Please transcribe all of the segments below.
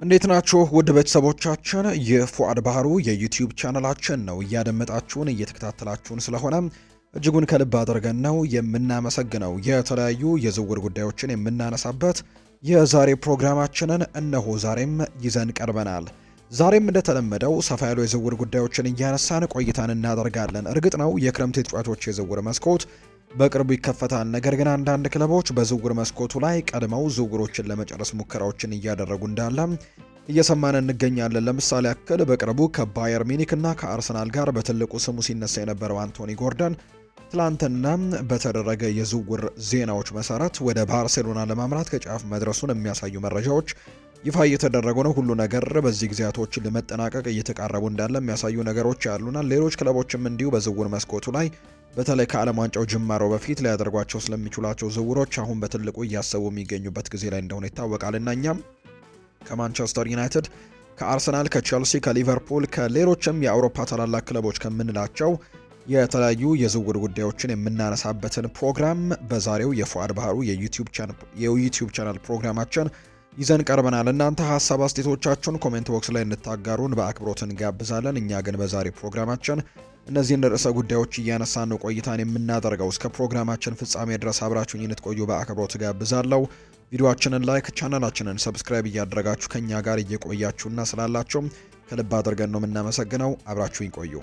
እንዴት ናችሁ ውድ ቤተሰቦቻችን? የፉአድ ባህሩ የዩቲዩብ ቻናላችን ነው። እያደመጣችሁን እየተከታተላችሁን ስለሆነ እጅጉን ከልብ አድርገን ነው የምናመሰግነው። የተለያዩ የዝውውር ጉዳዮችን የምናነሳበት የዛሬ ፕሮግራማችንን እነሆ ዛሬም ይዘን ቀርበናል። ዛሬም እንደተለመደው ሰፋ ያሉ የዝውውር ጉዳዮችን እያነሳን ቆይታን እናደርጋለን። እርግጥ ነው የክረምት ተጫዋቾች የዝውውር መስኮት በቅርቡ ይከፈታል። ነገር ግን አንዳንድ ክለቦች በዝውውር መስኮቱ ላይ ቀድመው ዝውውሮችን ለመጨረስ ሙከራዎችን እያደረጉ እንዳለ እየሰማን እንገኛለን። ለምሳሌ ያክል በቅርቡ ከባየር ሚኒክ እና ከአርሰናል ጋር በትልቁ ስሙ ሲነሳ የነበረው አንቶኒ ጎርደን ትላንትና በተደረገ የዝውውር ዜናዎች መሰረት ወደ ባርሴሎና ለማምራት ከጫፍ መድረሱን የሚያሳዩ መረጃዎች ይፋ እየተደረጉ ነው። ሁሉ ነገር በዚህ ጊዜያቶችን ለመጠናቀቅ እየተቃረቡ እንዳለ የሚያሳዩ ነገሮች ያሉና ሌሎች ክለቦችም እንዲሁ በዝውውር መስኮቱ ላይ በተለይ ከዓለም ዋንጫው ጅማሮ በፊት ሊያደርጓቸው ስለሚችሏቸው ዝውውሮች አሁን በትልቁ እያሰቡ የሚገኙበት ጊዜ ላይ እንደሆነ ይታወቃል። እና እኛም ከማንቸስተር ዩናይትድ፣ ከአርሰናል፣ ከቼልሲ፣ ከሊቨርፑል ከሌሎችም የአውሮፓ ታላላቅ ክለቦች ከምንላቸው የተለያዩ የዝውውር ጉዳዮችን የምናነሳበትን ፕሮግራም በዛሬው የፉአድ ባህሩ የዩቲዩብ ቻናል ፕሮግራማችን ይዘን ቀርበናል። እናንተ ሀሳብ አስተያየቶቻችሁን ኮሜንት ቦክስ ላይ እንድታጋሩን በአክብሮት እንጋብዛለን። እኛ ግን በዛሬ ፕሮግራማችን እነዚህን ርዕሰ ጉዳዮች እያነሳን ነው ቆይታን የምናደርገው። እስከ ፕሮግራማችን ፍጻሜ ድረስ አብራችሁኝ እንድትቆዩ በአክብሮት ጋብዛለሁ። ቪዲዮአችንን ላይክ፣ ቻናላችንን ሰብስክራይብ እያደረጋችሁ ከኛ ጋር እየቆያችሁና ስላላችሁ ከልብ አድርገን ነው የምናመሰግነው። አብራችሁኝ ቆዩ።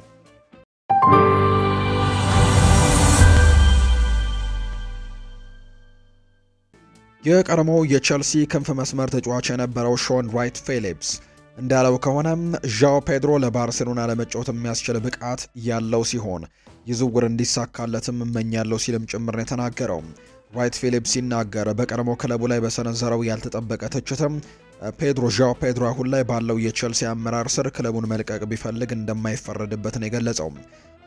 የቀድሞው የቼልሲ ክንፍ መስመር ተጫዋች የነበረው ሾን ራይት ፊሊፕስ እንዳለው ከሆነ ዣኦ ፔድሮ ለባርሴሎና ለመጫወት የሚያስችል ብቃት ያለው ሲሆን የዝውውር እንዲሳካለትም እመኛለሁ ሲልም ጭምር ነው የተናገረው። ራይት ፊሊፕስ ሲናገር በቀድሞ ክለቡ ላይ በሰነዘረው ያልተጠበቀ ትችትም ዣኦ ፔድሮ አሁን ላይ ባለው የቼልሲ አመራር ስር ክለቡን መልቀቅ ቢፈልግ እንደማይፈረድበት ነው የገለጸው።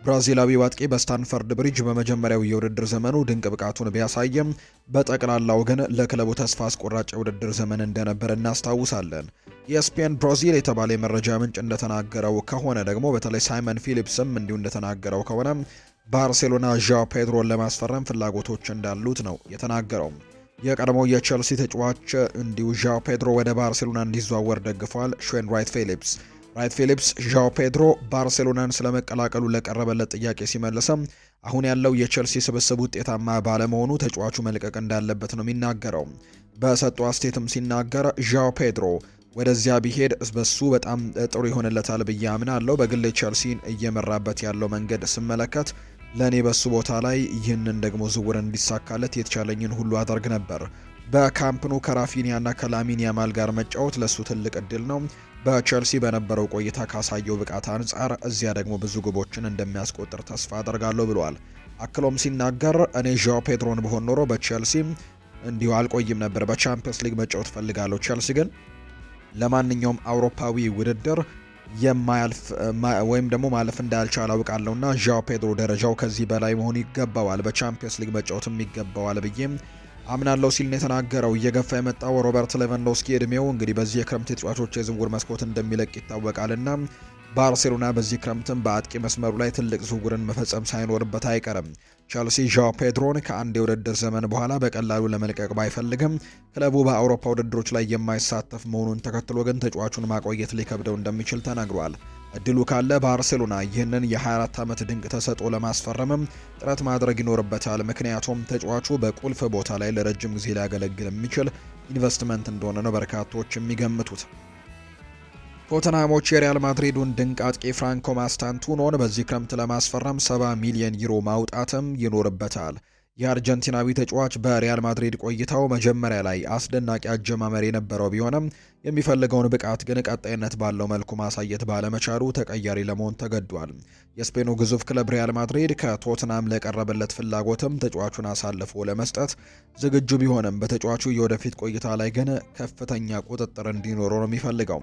ብራዚላዊ አጥቂ በስታንፈርድ ብሪጅ በመጀመሪያው የውድድር ዘመኑ ድንቅ ብቃቱን ቢያሳይም በጠቅላላው ግን ለክለቡ ተስፋ አስቆራጭ የውድድር ዘመን እንደነበር እናስታውሳለን። የስፔን ብራዚል የተባለ የመረጃ ምንጭ እንደተናገረው ከሆነ ደግሞ በተለይ ሳይመን ፊሊፕስም እንዲሁ እንደተናገረው ከሆነ ባርሴሎና ዣኦ ፔድሮን ለማስፈረም ፍላጎቶች እንዳሉት ነው የተናገረው። የቀድሞው የቼልሲ ተጫዋች እንዲሁ ዣኦ ፔድሮ ወደ ባርሴሎና እንዲዘዋወር ደግፏል። ሾን ራይት ፊሊፕስ ዣኦ ፔድሮ ባርሴሎናን ስለመቀላቀሉ ለቀረበለት ጥያቄ ሲመልስም አሁን ያለው የቼልሲ ስብስብ ውጤታማ ባለመሆኑ ተጫዋቹ መልቀቅ እንዳለበት ነው የሚናገረው። በሰጠው አስተያየትም ሲናገር ዣኦ ፔድሮ ወደዚያ ቢሄድ በሱ በጣም ጥሩ ይሆንለታል ብዬ አምናለሁ። በግል ቼልሲን እየመራበት ያለው መንገድ ስመለከት ለእኔ በሱ ቦታ ላይ ይህንን ደግሞ ዝውውር እንዲሳካለት የተቻለኝን ሁሉ አደርግ ነበር። በካምፕኑ ከራፊኒያና ከላሚን ያማል ጋር መጫወት ለሱ ትልቅ እድል ነው። በቼልሲ በነበረው ቆይታ ካሳየው ብቃት አንጻር እዚያ ደግሞ ብዙ ግቦችን እንደሚያስቆጥር ተስፋ አደርጋለሁ ብለዋል። አክሎም ሲናገር እኔ ዣኦ ፔድሮን በሆን ኖሮ በቼልሲ እንዲሁ አልቆይም ነበር። በቻምፒየንስ ሊግ መጫወት ፈልጋለሁ። ቼልሲ ግን ለማንኛውም አውሮፓዊ ውድድር የማያልፍ ወይም ደግሞ ማለፍ እንዳልቻለ አውቃለሁና ዣኦ ፔድሮ ደረጃው ከዚህ በላይ መሆን ይገባዋል፣ በቻምፒየንስ ሊግ መጫወትም ይገባዋል ብዬም አምናለሁ ሲል ነው የተናገረው። እየገፋ የመጣው ሮበርት ሌቫንዶስኪ እድሜው እንግዲህ በዚህ የክረምት ተጫዋቾች የዝውውር መስኮት እንደሚለቅ ይታወቃልና ባርሴሎና በዚህ ክረምትም በአጥቂ መስመሩ ላይ ትልቅ ዝውውርን መፈጸም ሳይኖርበት አይቀርም። ቼልሲ ዣኦ ፔድሮን ከአንድ የውድድር ዘመን በኋላ በቀላሉ ለመልቀቅ ባይፈልግም ክለቡ በአውሮፓ ውድድሮች ላይ የማይሳተፍ መሆኑን ተከትሎ ግን ተጫዋቹን ማቆየት ሊከብደው እንደሚችል ተናግሯል። እድሉ ካለ ባርሴሎና ይህንን የ24 ዓመት ድንቅ ተሰጥኦ ለማስፈረምም ጥረት ማድረግ ይኖርበታል። ምክንያቱም ተጫዋቹ በቁልፍ ቦታ ላይ ለረጅም ጊዜ ሊያገለግል የሚችል ኢንቨስትመንት እንደሆነ ነው በርካቶች የሚገምቱት። ቶተንሃሞች የሪያል ማድሪዱን ድንቅ አጥቂ ፍራንኮ ማስታንቱኖን በዚህ ክረምት ለማስፈረም 70 ሚሊዮን ዩሮ ማውጣትም ይኖርበታል። የአርጀንቲናዊ ተጫዋች በሪያል ማድሪድ ቆይታው መጀመሪያ ላይ አስደናቂ አጀማመር የነበረው ቢሆንም የሚፈልገውን ብቃት ግን ቀጣይነት ባለው መልኩ ማሳየት ባለመቻሉ ተቀያሪ ለመሆን ተገዷል። የስፔኑ ግዙፍ ክለብ ሪያል ማድሪድ ከቶትናም ለቀረበለት ፍላጎትም ተጫዋቹን አሳልፎ ለመስጠት ዝግጁ ቢሆንም በተጫዋቹ የወደፊት ቆይታ ላይ ግን ከፍተኛ ቁጥጥር እንዲኖረው ነው የሚፈልገው።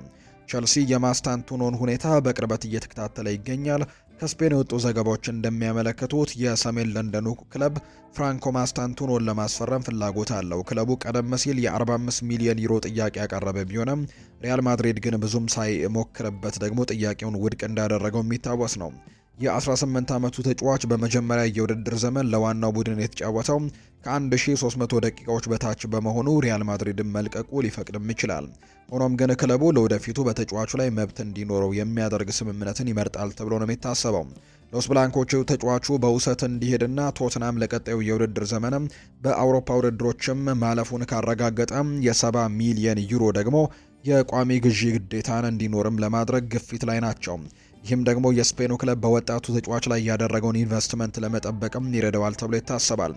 ቸልሲ የማስታንቱኖን ሁኔታ በቅርበት እየተከታተለ ይገኛል። ከስፔን የወጡ ዘገባዎች እንደሚያመለክቱት የሰሜን ለንደኑ ክለብ ፍራንኮ ማስታንቱኖን ለማስፈረም ፍላጎት አለው። ክለቡ ቀደም ሲል የ45 ሚሊዮን ዩሮ ጥያቄ ያቀረበ ቢሆንም ሪያል ማድሪድ ግን ብዙም ሳይሞክርበት ደግሞ ጥያቄውን ውድቅ እንዳደረገው የሚታወስ ነው። የ18 ዓመቱ ተጫዋች በመጀመሪያ የውድድር ዘመን ለዋናው ቡድን የተጫወተው ከ1300 ደቂቃዎች በታች በመሆኑ ሪያል ማድሪድን መልቀቁ ሊፈቅድም ይችላል። ሆኖም ግን ክለቡ ለወደፊቱ በተጫዋቹ ላይ መብት እንዲኖረው የሚያደርግ ስምምነትን ይመርጣል ተብሎ ነው የሚታሰበው። ሎስ ብላንኮቹ ተጫዋቹ በውሰት እንዲሄድና ቶትናም ለቀጣዩ የውድድር ዘመንም በአውሮፓ ውድድሮችም ማለፉን ካረጋገጠ የ70 ሚሊዮን ዩሮ ደግሞ የቋሚ ግዢ ግዴታን እንዲኖርም ለማድረግ ግፊት ላይ ናቸው። ይህም ደግሞ የስፔኑ ክለብ በወጣቱ ተጫዋች ላይ ያደረገውን ኢንቨስትመንት ለመጠበቅም ይረዳዋል ተብሎ ይታሰባል።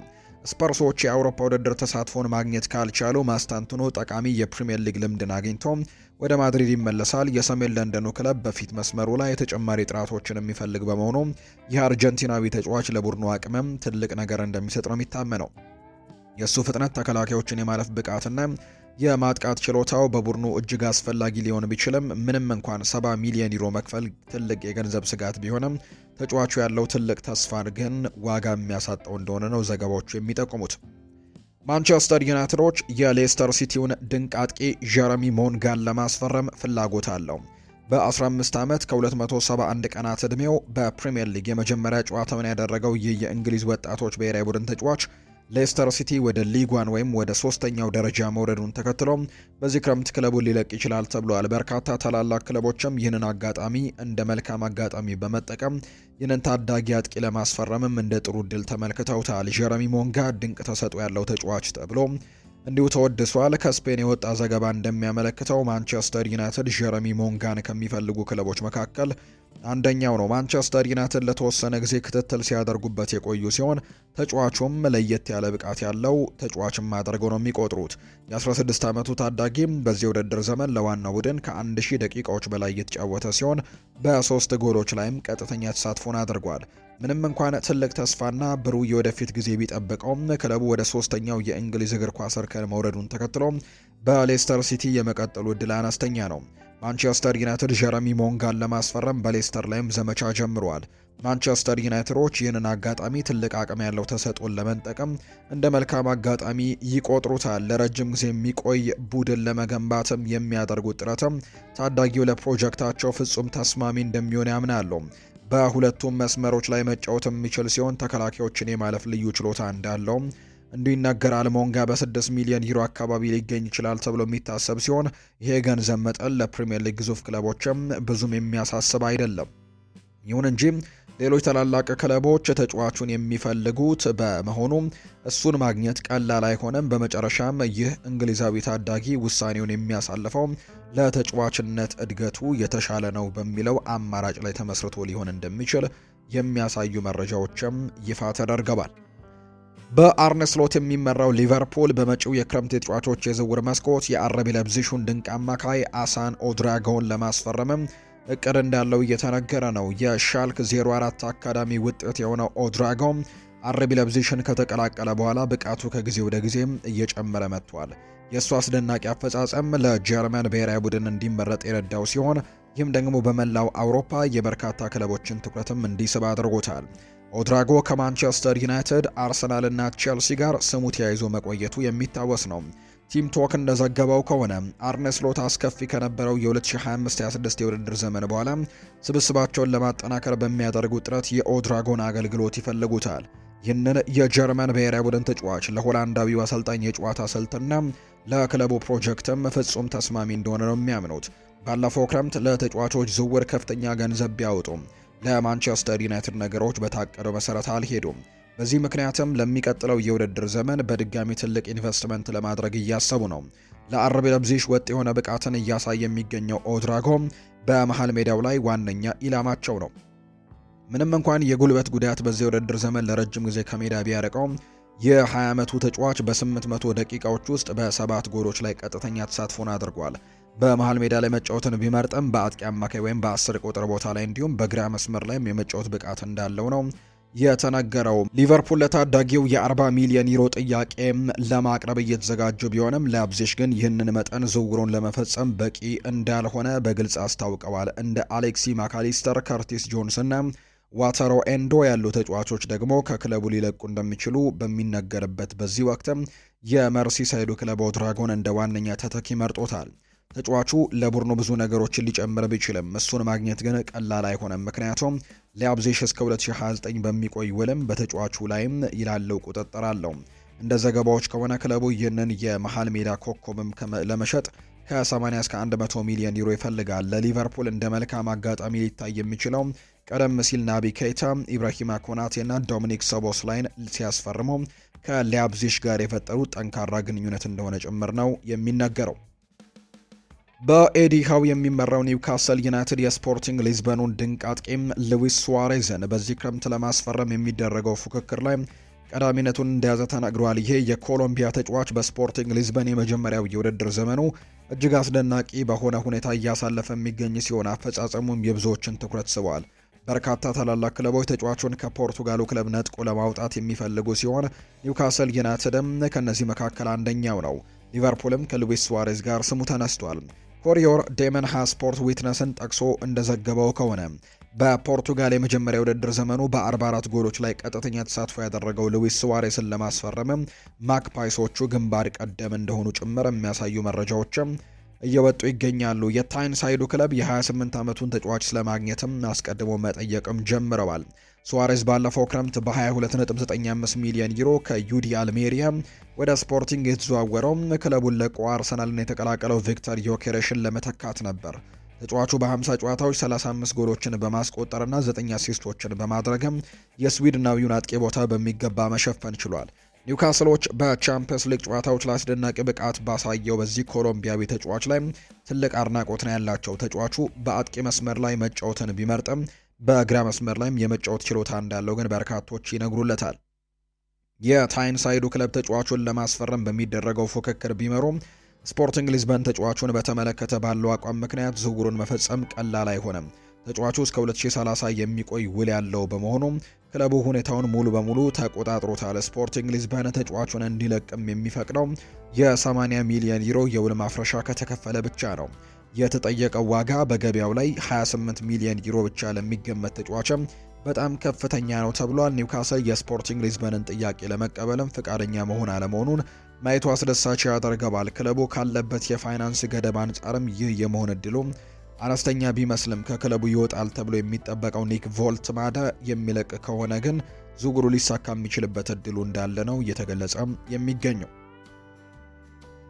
ስፐርሶች የአውሮፓ ውድድር ተሳትፎን ማግኘት ካልቻሉ ማስታንቱኖ ጠቃሚ የፕሪሚየር ሊግ ልምድን አግኝቶ ወደ ማድሪድ ይመለሳል። የሰሜን ለንደኑ ክለብ በፊት መስመሩ ላይ ተጨማሪ ጥራቶችን የሚፈልግ በመሆኑ ይህ አርጀንቲናዊ ተጫዋች ለቡድኑ አቅምም ትልቅ ነገር እንደሚሰጥ ነው የሚታመነው። የእሱ ፍጥነት፣ ተከላካዮችን የማለፍ ብቃትና የማጥቃት ችሎታው በቡድኑ እጅግ አስፈላጊ ሊሆን ቢችልም ምንም እንኳን 70 ሚሊዮን ዩሮ መክፈል ትልቅ የገንዘብ ስጋት ቢሆንም ተጫዋቹ ያለው ትልቅ ተስፋን ግን ዋጋ የሚያሳጣው እንደሆነ ነው ዘገባዎቹ የሚጠቁሙት። ማንቸስተር ዩናይትዶች የሌስተር ሲቲውን ድንቅ አጥቂ ጀረሚ ሞንጋን ለማስፈረም ፍላጎት አለው። በ15 ዓመት ከ271 ቀናት ዕድሜው በፕሪሚየር ሊግ የመጀመሪያ ጨዋታውን ያደረገው ይህ የእንግሊዝ ወጣቶች ብሔራዊ ቡድን ተጫዋች ሌስተር ሲቲ ወደ ሊጓን ወይም ወደ ሶስተኛው ደረጃ መውረዱን ተከትሎ በዚህ ክረምት ክለቡን ሊለቅ ይችላል ተብሏል። በርካታ ታላላቅ ክለቦችም ይህንን አጋጣሚ እንደ መልካም አጋጣሚ በመጠቀም ይህንን ታዳጊ አጥቂ ለማስፈረምም እንደ ጥሩ እድል ተመልክተውታል። ጀረሚ ሞንጋ ድንቅ ተሰጥኦ ያለው ተጫዋች ተብሎ እንዲሁ ተወድሷል። ከስፔን የወጣ ዘገባ እንደሚያመለክተው ማንቸስተር ዩናይትድ ጀረሚ ሞንጋን ከሚፈልጉ ክለቦች መካከል አንደኛው ነው። ማንቸስተር ዩናይትድ ለተወሰነ ጊዜ ክትትል ሲያደርጉበት የቆዩ ሲሆን ተጫዋቹም ለየት ያለ ብቃት ያለው ተጫዋችም አድርገው ነው የሚቆጥሩት። የ16 ዓመቱ ታዳጊም በዚህ ውድድር ዘመን ለዋናው ቡድን ከ1000 ደቂቃዎች በላይ የተጫወተ ሲሆን በ3 ጎሎች ላይም ቀጥተኛ ተሳትፎን አድርጓል። ምንም እንኳን ትልቅ ተስፋና ብሩህ የወደፊት ጊዜ ቢጠብቀውም ክለቡ ወደ ሶስተኛው የእንግሊዝ እግር ኳስ እርከን መውረዱን ተከትሎ በሌስተር ሲቲ የመቀጠሉ ዕድል አነስተኛ ነው። ማንቸስተር ዩናይትድ ጀረሚ ሞንጋን ለማስፈረም በሌስተር ላይም ዘመቻ ጀምረዋል። ማንቸስተር ዩናይትዶች ይህንን አጋጣሚ ትልቅ አቅም ያለው ተሰጥኦን ለመጠቀም እንደ መልካም አጋጣሚ ይቆጥሩታል። ለረጅም ጊዜ የሚቆይ ቡድን ለመገንባትም የሚያደርጉት ጥረትም ታዳጊው ለፕሮጀክታቸው ፍጹም ተስማሚ እንደሚሆን ያምናሉ። በሁለቱም መስመሮች ላይ መጫወት የሚችል ሲሆን ተከላካዮችን የማለፍ ልዩ ችሎታ እንዳለው እንዲሁ ይነገራል። ሞንጋ በ6 ሚሊዮን ዩሮ አካባቢ ሊገኝ ይችላል ተብሎ የሚታሰብ ሲሆን ይሄ ገንዘብ መጠን ለፕሪሚየር ሊግ ግዙፍ ክለቦችም ብዙም የሚያሳስብ አይደለም። ይሁን እንጂ ሌሎች ታላላቅ ክለቦች ተጫዋቹን የሚፈልጉት በመሆኑ እሱን ማግኘት ቀላል አይሆንም። በመጨረሻም ይህ እንግሊዛዊ ታዳጊ ውሳኔውን የሚያሳልፈው ለተጫዋችነት እድገቱ የተሻለ ነው በሚለው አማራጭ ላይ ተመስርቶ ሊሆን እንደሚችል የሚያሳዩ መረጃዎችም ይፋ ተደርገዋል። በአርነ ስሎት የሚመራው ሊቨርፑል በመጪው የክረምት የተጫዋቾች የዝውውር መስኮት የአረቢ ለብዚሹን ድንቅ አማካይ አሳን ኦድራጎን ለማስፈረምም እቅድ እንዳለው እየተነገረ ነው። የሻልክ 04 አካዳሚ ውጤት የሆነው ኦድራጎን አረቢ ለብዚሽን ከተቀላቀለ በኋላ ብቃቱ ከጊዜ ወደ ጊዜም እየጨመረ መጥቷል። የእሱ አስደናቂ አፈጻጸም ለጀርመን ብሔራዊ ቡድን እንዲመረጥ የረዳው ሲሆን ይህም ደግሞ በመላው አውሮፓ የበርካታ ክለቦችን ትኩረትም እንዲስብ አድርጎታል። ኦድራጎ ከማንቸስተር ዩናይትድ፣ አርሰናል እና ቼልሲ ጋር ስሙ ተያይዞ መቆየቱ የሚታወስ ነው። ቲም ቶክ እንደዘገበው ከሆነ አርነ ስሎት አስከፊ ከነበረው የ2025-26 የውድድር ዘመን በኋላ ስብስባቸውን ለማጠናከር በሚያደርጉ ጥረት የኦድራጎን አገልግሎት ይፈልጉታል። ይህንን የጀርመን ብሔራዊ ቡድን ተጫዋች ለሆላንዳዊው አሰልጣኝ የጨዋታ ስልትና ለክለቡ ፕሮጀክትም ፍጹም ተስማሚ እንደሆነ ነው የሚያምኑት። ባለፈው ክረምት ለተጫዋቾች ዝውውር ከፍተኛ ገንዘብ ቢያወጡም ለማንቸስተር ዩናይትድ ነገሮች በታቀደው መሰረት አልሄዱም። በዚህ ምክንያትም ለሚቀጥለው የውድድር ዘመን በድጋሚ ትልቅ ኢንቨስትመንት ለማድረግ እያሰቡ ነው። ለአረብ ለብዚሽ ወጥ የሆነ ብቃትን እያሳየ የሚገኘው ኦድራጎ በመሃል ሜዳው ላይ ዋነኛ ኢላማቸው ነው። ምንም እንኳን የጉልበት ጉዳት በዚህ የውድድር ዘመን ለረጅም ጊዜ ከሜዳ ቢያርቀው የ20 ዓመቱ ተጫዋች በ800 ደቂቃዎች ውስጥ በ7 ጎሎች ላይ ቀጥተኛ ተሳትፎን አድርጓል። በመሃል ሜዳ ላይ መጫወትን ቢመርጥም በአጥቂ አማካይ ወይም በ10 ቁጥር ቦታ ላይ እንዲሁም በግራ መስመር ላይም የመጫወት ብቃት እንዳለው ነው የተነገረው። ሊቨርፑል ለታዳጊው የ40 ሚሊዮን ዩሮ ጥያቄ ለማቅረብ እየተዘጋጁ ቢሆንም ላይፕዚግ ግን ይህንን መጠን ዝውውሩን ለመፈጸም በቂ እንዳልሆነ በግልጽ አስታውቀዋል። እንደ አሌክሲ ማካሊስተር፣ ከርቲስ ጆንስ እና ዋተሮ ኤንዶ ያሉ ተጫዋቾች ደግሞ ከክለቡ ሊለቁ እንደሚችሉ በሚነገርበት በዚህ ወቅትም የመርሲሳይዱ ክለብ ኦድራጎን እንደ ዋነኛ ተተኪ መርጦታል። ተጫዋቹ ለቡድኑ ብዙ ነገሮችን ሊጨምር ቢችልም እሱን ማግኘት ግን ቀላል አይሆንም። ምክንያቱም ላይፕዚግ እስከ 2029 በሚቆይ ውልም በተጫዋቹ ላይም ይላለው ቁጥጥር አለው። እንደ ዘገባዎች ከሆነ ክለቡ ይህንን የመሃል ሜዳ ኮከብም ለመሸጥ ከ80 እስከ 100 ሚሊዮን ዩሮ ይፈልጋል። ለሊቨርፑል እንደ መልካም አጋጣሚ ሊታይ የሚችለው ቀደም ሲል ናቢ ኬይታ፣ ኢብራሂማ ኮናቴና ዶሚኒክ ሶቦስላይን ሲያስፈርሙ ከላይፕዚግ ጋር የፈጠሩት ጠንካራ ግንኙነት እንደሆነ ጭምር ነው የሚነገረው። በኤዲ ሃው የሚመራው ኒውካስል ዩናይትድ የስፖርቲንግ ሊዝበኑን ድንቅ አጥቂም ሉዊስ ሱዋሬዝን በዚህ ክረምት ለማስፈረም የሚደረገው ፉክክር ላይ ቀዳሚነቱን እንደያዘ ተናግሯል። ይሄ የኮሎምቢያ ተጫዋች በስፖርቲንግ ሊዝበን የመጀመሪያው የውድድር ዘመኑ እጅግ አስደናቂ በሆነ ሁኔታ እያሳለፈ የሚገኝ ሲሆን አፈጻጸሙም የብዙዎችን ትኩረት ስቧል። በርካታ ታላላቅ ክለቦች ተጫዋቹን ከፖርቱጋሉ ክለብ ነጥቆ ለማውጣት የሚፈልጉ ሲሆን ኒውካስል ዩናይትድም ከነዚህ መካከል አንደኛው ነው። ሊቨርፑልም ከሉዊስ ሱዋሬዝ ጋር ስሙ ተነስቷል። ኮሪዮር ዴመንሃ ስፖርት ዊትነስን ጠቅሶ እንደዘገበው ከሆነ በፖርቱጋል የመጀመሪያ ውድድር ዘመኑ በ44 ጎሎች ላይ ቀጥተኛ ተሳትፎ ያደረገው ሉዊስ ሱዋሬዝን ለማስፈረም ማክፓይሶቹ ግንባር ቀደም እንደሆኑ ጭምር የሚያሳዩ መረጃዎችም እየወጡ ይገኛሉ። የታይንሳይዱ ክለብ የ28 ዓመቱን ተጫዋች ስለማግኘትም አስቀድሞ መጠየቅም ጀምረዋል። ሱዋሬዝ ባለፈው ክረምት በ22.95 ሚሊዮን ዩሮ ከዩዲ አልሜሪያ ወደ ስፖርቲንግ የተዘዋወረው ክለቡን ለቆ አርሰናልን የተቀላቀለው ቪክተር ዮኬሬሽን ለመተካት ነበር። ተጫዋቹ በ50 ጨዋታዎች 35 ጎሎችን በማስቆጠርና 9 አሲስቶችን በማድረግም የስዊድናዊውን አጥቂ ቦታ በሚገባ መሸፈን ችሏል። ኒውካስሎች በቻምፒየንስ ሊግ ጨዋታዎች ላይ አስደናቂ ብቃት ባሳየው በዚህ ኮሎምቢያዊ ተጫዋች ላይ ትልቅ አድናቆት ነው ያላቸው። ተጫዋቹ በአጥቂ መስመር ላይ መጫወትን ቢመርጥም በግራ መስመር ላይም የመጫወት ችሎታ እንዳለው ግን በርካቶች ይነግሩለታል። የታይንሳይዱ ክለብ ተጫዋቹን ለማስፈረም በሚደረገው ፉክክር ቢመሩም ስፖርቲንግ ሊዝበን ተጫዋቹን በተመለከተ ባለው አቋም ምክንያት ዝውውሩን መፈጸም ቀላል አይሆንም። ተጫዋቹ እስከ 2030 የሚቆይ ውል ያለው በመሆኑ ክለቡ ሁኔታውን ሙሉ በሙሉ ተቆጣጥሮታል። ስፖርቲንግ ሊዝበን ተጫዋቹን እንዲለቅም የሚፈቅደው የ80 ሚሊዮን ዩሮ የውል ማፍረሻ ከተከፈለ ብቻ ነው። የተጠየቀው ዋጋ በገበያው ላይ 28 ሚሊዮን ዩሮ ብቻ ለሚገመት ተጫዋችም በጣም ከፍተኛ ነው ተብሏል። ኒውካስል የስፖርቲንግ ሊዝበንን ጥያቄ ለመቀበልም ፍቃደኛ መሆን አለመሆኑን ማየቱ አስደሳች ያደርገዋል። ክለቡ ካለበት የፋይናንስ ገደብ አንጻርም ይህ የመሆን እድሉ አነስተኛ ቢመስልም ከክለቡ ይወጣል ተብሎ የሚጠበቀው ኒክ ቮልትማደ የሚለቅ ከሆነ ግን ዝውውሩ ሊሳካ የሚችልበት እድሉ እንዳለ ነው እየተገለጸ የሚገኘው።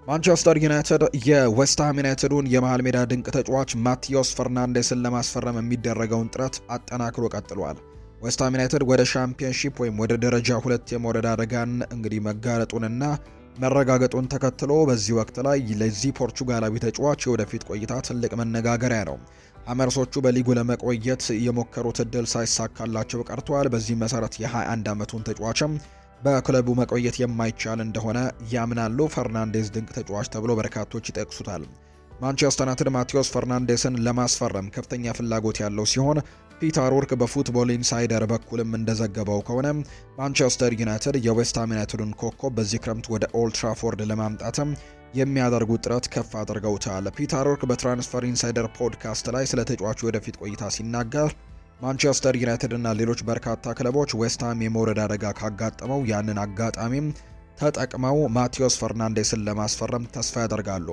ማንቸስተር ዩናይትድ የዌስትሃም ዩናይትዱን የመሃል ሜዳ ድንቅ ተጫዋች ማቲዮስ ፈርናንዴስን ለማስፈረም የሚደረገውን ጥረት አጠናክሮ ቀጥሏል። ዌስትሃም ዩናይትድ ወደ ሻምፒዮንሺፕ ወይም ወደ ደረጃ 2 የመውረድ አደጋን እንግዲህ መጋረጡንና መረጋገጡን ተከትሎ በዚህ ወቅት ላይ ለዚህ ፖርቹጋላዊ ተጫዋች የወደፊት ቆይታ ትልቅ መነጋገሪያ ነው። ሀመርሶቹ በሊጉ ለመቆየት የሞከሩት እድል ሳይሳካላቸው ቀርተዋል። በዚህ መሰረት የ21 ዓመቱን ተጫዋችም በክለቡ መቆየት የማይቻል እንደሆነ ያምናሉ። ፈርናንዴስ ድንቅ ተጫዋች ተብሎ በርካቶች ይጠቅሱታል። ማንቸስተር ዩናይትድ ማቲዮስ ፈርናንዴስን ለማስፈረም ከፍተኛ ፍላጎት ያለው ሲሆን ፒተር ወርክ በፉትቦል ኢንሳይደር በኩልም እንደዘገበው ከሆነ ማንቸስተር ዩናይትድ የዌስትሃም ዩናይትድን ኮከብ በዚህ ክረምት ወደ ኦልድ ትራፎርድ ለማምጣትም የሚያደርጉት ጥረት ከፍ አድርገውታል። ፒተር ወርክ በትራንስፈር ኢንሳይደር ፖድካስት ላይ ስለ ተጫዋቹ ወደፊት ቆይታ ሲናገር ማንቸስተር ዩናይትድ እና ሌሎች በርካታ ክለቦች ዌስትሃም የመውረድ አደጋ ካጋጠመው ያንን አጋጣሚም ተጠቅመው ማቲዮስ ፈርናንዴስን ለማስፈረም ተስፋ ያደርጋሉ።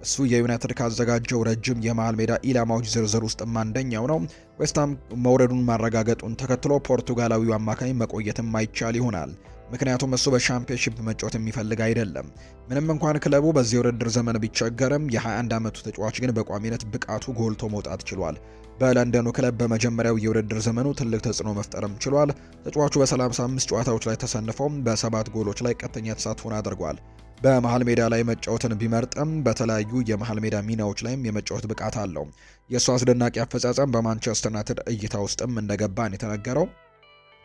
እሱ የዩናይትድ ካዘጋጀው ረጅም የመሃል ሜዳ ኢላማዎች ዝርዝር ውስጥም አንደኛው ነው። ዌስትሃም መውረዱን ማረጋገጡን ተከትሎ ፖርቱጋላዊው አማካኝ መቆየትም አይቻል ይሆናል። ምክንያቱም እሱ በሻምፒዮንሺፕ መጫወት የሚፈልግ አይደለም። ምንም እንኳን ክለቡ በዚህ የውድድር ዘመን ቢቸገርም የ21 ዓመቱ ተጫዋች ግን በቋሚነት ብቃቱ ጎልቶ መውጣት ችሏል። በለንደኑ ክለብ በመጀመሪያው የውድድር ዘመኑ ትልቅ ተጽዕኖ መፍጠርም ችሏል። ተጫዋቹ በ35 ጨዋታዎች ላይ ተሰንፎም በ7 ጎሎች ላይ ቀጥተኛ ተሳትፎን አድርጓል። በመሃል ሜዳ ላይ መጫወትን ቢመርጥም በተለያዩ የመሃል ሜዳ ሚናዎች ላይም የመጫወት ብቃት አለው። የእሱ አስደናቂ አፈጻጸም በማንቸስተር ዩናይትድ እይታ ውስጥም እንደገባን የተነገረው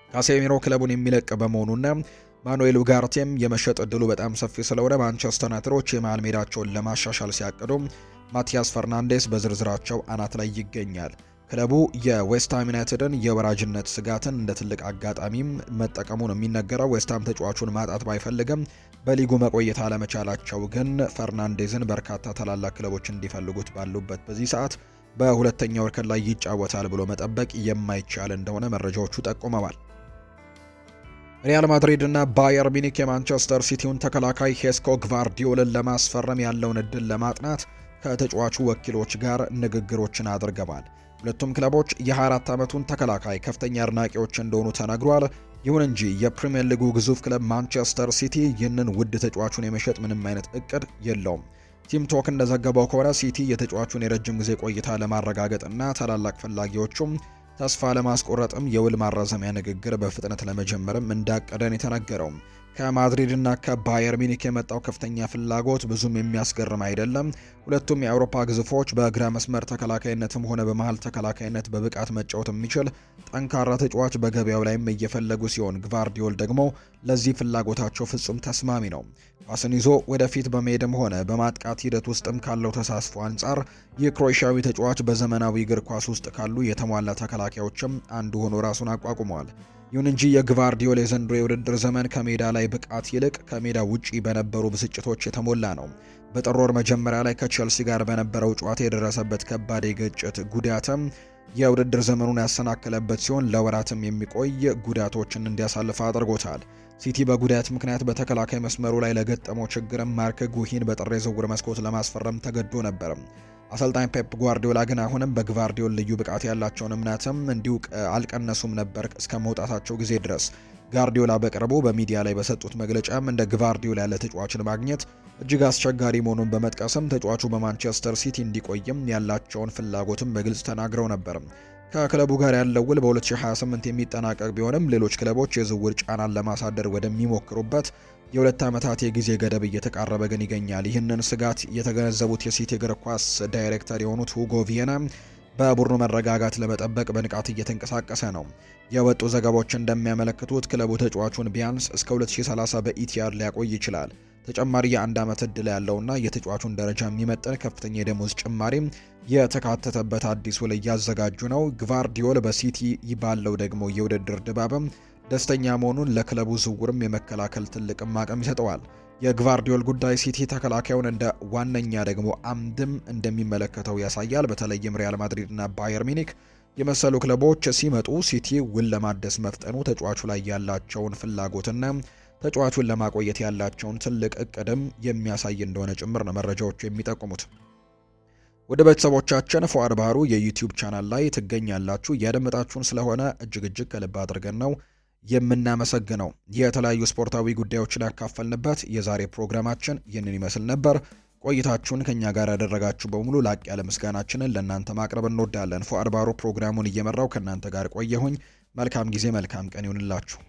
ካሴሚሮ ክለቡን የሚለቅ በመሆኑና ማኑኤል ኡጋርቴም የመሸጥ እድሉ በጣም ሰፊ ስለሆነ ማንቸስተር ዩናይትዶች የመሃል ሜዳቸውን ለማሻሻል ሲያቅዱ ማቲያስ ፈርናንዴስ በዝርዝራቸው አናት ላይ ይገኛል። ክለቡ የዌስትሃም ዩናይትድን የወራጅነት ስጋትን እንደ ትልቅ አጋጣሚም መጠቀሙ ነው የሚነገረው። ዌስትሃም ተጫዋቹን ማጣት ባይፈልግም በሊጉ መቆየት አለመቻላቸው ግን ፈርናንዴዝን በርካታ ታላላቅ ክለቦች እንዲፈልጉት ባሉበት በዚህ ሰዓት በሁለተኛው እርከን ላይ ይጫወታል ብሎ መጠበቅ የማይቻል እንደሆነ መረጃዎቹ ጠቁመዋል። ሪያል ማድሪድ እና ባየር ሚኒክ የማንቸስተር ሲቲውን ተከላካይ ሄስኮ ግቫርዲዮልን ለማስፈረም ያለውን እድል ለማጥናት ከተጫዋቹ ወኪሎች ጋር ንግግሮችን አድርገዋል። ሁለቱም ክለቦች የ24 ዓመቱን ተከላካይ ከፍተኛ አድናቂዎች እንደሆኑ ተነግሯል። ይሁን እንጂ የፕሪሚየር ሊጉ ግዙፍ ክለብ ማንቸስተር ሲቲ ይህንን ውድ ተጫዋቹን የመሸጥ ምንም አይነት እቅድ የለውም። ቲም ቶክ እንደዘገበው ከሆነ ሲቲ የተጫዋቹን የረጅም ጊዜ ቆይታ ለማረጋገጥና ታላላቅ ፈላጊዎቹም ተስፋ ለማስቆረጥም የውል ማራዘሚያ ንግግር በፍጥነት ለመጀመርም እንዳቀደን የተነገረው። ከማድሪድ እና ከባየር ሚኒክ የመጣው ከፍተኛ ፍላጎት ብዙም የሚያስገርም አይደለም። ሁለቱም የአውሮፓ ግዙፎች በግራ መስመር ተከላካይነትም ሆነ በመሃል ተከላካይነት በብቃት መጫወት የሚችል ጠንካራ ተጫዋች በገበያው ላይም እየፈለጉ ሲሆን ግቫርዲዮል ደግሞ ለዚህ ፍላጎታቸው ፍጹም ተስማሚ ነው። ኳስን ይዞ ወደፊት በመሄድም ሆነ በማጥቃት ሂደት ውስጥም ካለው ተሳትፎ አንጻር ይህ ክሮኤሽያዊ ተጫዋች በዘመናዊ እግር ኳስ ውስጥ ካሉ የተሟላ ተከላካዮችም አንዱ ሆኖ ራሱን አቋቁሟል። ይሁን እንጂ የግቫርዲዮል የዘንድሮ የውድድር ዘመን ከሜዳ ላይ ብቃት ይልቅ ከሜዳ ውጪ በነበሩ ብስጭቶች የተሞላ ነው። በጥር ወር መጀመሪያ ላይ ከቼልሲ ጋር በነበረው ጨዋታ የደረሰበት ከባድ የግጭት ጉዳትም የውድድር ዘመኑን ያሰናከለበት ሲሆን ለወራትም የሚቆይ ጉዳቶችን እንዲያሳልፍ አድርጎታል። ሲቲ በጉዳት ምክንያት በተከላካይ መስመሩ ላይ ለገጠመው ችግርም ማርክ ጉሂን በጥር የዝውውር መስኮት ለማስፈረም ተገዶ ነበር። አሰልጣኝ ፔፕ ጓርዲዮላ ግን አሁንም በግቫርዲዮል ልዩ ብቃት ያላቸውን እምነትም እንዲሁ አልቀነሱም ነበር እስከ መውጣታቸው ጊዜ ድረስ። ጋርዲዮላ በቅርቡ በሚዲያ ላይ በሰጡት መግለጫም እንደ ግቫርዲዮላ ያለ ተጫዋችን ማግኘት እጅግ አስቸጋሪ መሆኑን በመጥቀስም ተጫዋቹ በማንቸስተር ሲቲ እንዲቆይም ያላቸውን ፍላጎትም በግልጽ ተናግረው ነበር። ከክለቡ ጋር ያለው ውል በ2028 የሚጠናቀቅ ቢሆንም ሌሎች ክለቦች የዝውውር ጫናን ለማሳደር ወደሚሞክሩበት የ2 ዓመታት የጊዜ ገደብ እየተቃረበ ግን ይገኛል። ይህንን ስጋት የተገነዘቡት የሲቲ እግር ኳስ ዳይሬክተር የሆኑት ሁጎ ቪየና በቡድኑ መረጋጋት ለመጠበቅ በንቃት እየተንቀሳቀሰ ነው። የወጡ ዘገባዎች እንደሚያመለክቱት ክለቡ ተጫዋቹን ቢያንስ እስከ 2030 በኢቲያድ ሊያቆይ ይችላል። ተጨማሪ የ1 ዓመት ዕድል ያለውና የተጫዋቹን ደረጃ የሚመጥን ከፍተኛ የደሞዝ ጭማሪ የተካተተበት አዲስ ውል እያዘጋጁ ነው። ግቫርዲዮል በሲቲ ባለው ደግሞ የውድድር ድባብም ደስተኛ መሆኑን ለክለቡ ዝውውርም የመከላከል ትልቅም አቅም ይሰጠዋል። የግቫርዲዮል ጉዳይ ሲቲ ተከላካዩን እንደ ዋነኛ ደግሞ አምድም እንደሚመለከተው ያሳያል። በተለይም ሪያል ማድሪድ እና ባየር ሚኒክ የመሰሉ ክለቦች ሲመጡ ሲቲ ውል ለማደስ መፍጠኑ ተጫዋቹ ላይ ያላቸውን ፍላጎትና ተጫዋቹን ለማቆየት ያላቸውን ትልቅ እቅድም የሚያሳይ እንደሆነ ጭምር ነው መረጃዎቹ የሚጠቁሙት። ወደ ቤተሰቦቻችን ፉአድ ባህሩ የዩቲዩብ ቻናል ላይ ትገኛላችሁ። እያደመጣችሁን ስለሆነ እጅግ ከልብ አድርገን ነው የምናመሰግነው። የተለያዩ ስፖርታዊ ጉዳዮችን ያካፈልንበት የዛሬ ፕሮግራማችን ይህንን ይመስል ነበር። ቆይታችሁን ከኛ ጋር ያደረጋችሁ በሙሉ ላቅ ያለ ምስጋናችንን ለእናንተ ማቅረብ እንወዳለን። ፉአድ ባህሩ ፕሮግራሙን እየመራው ከእናንተ ጋር ቆየሁኝ። መልካም ጊዜ፣ መልካም ቀን ይሁንላችሁ።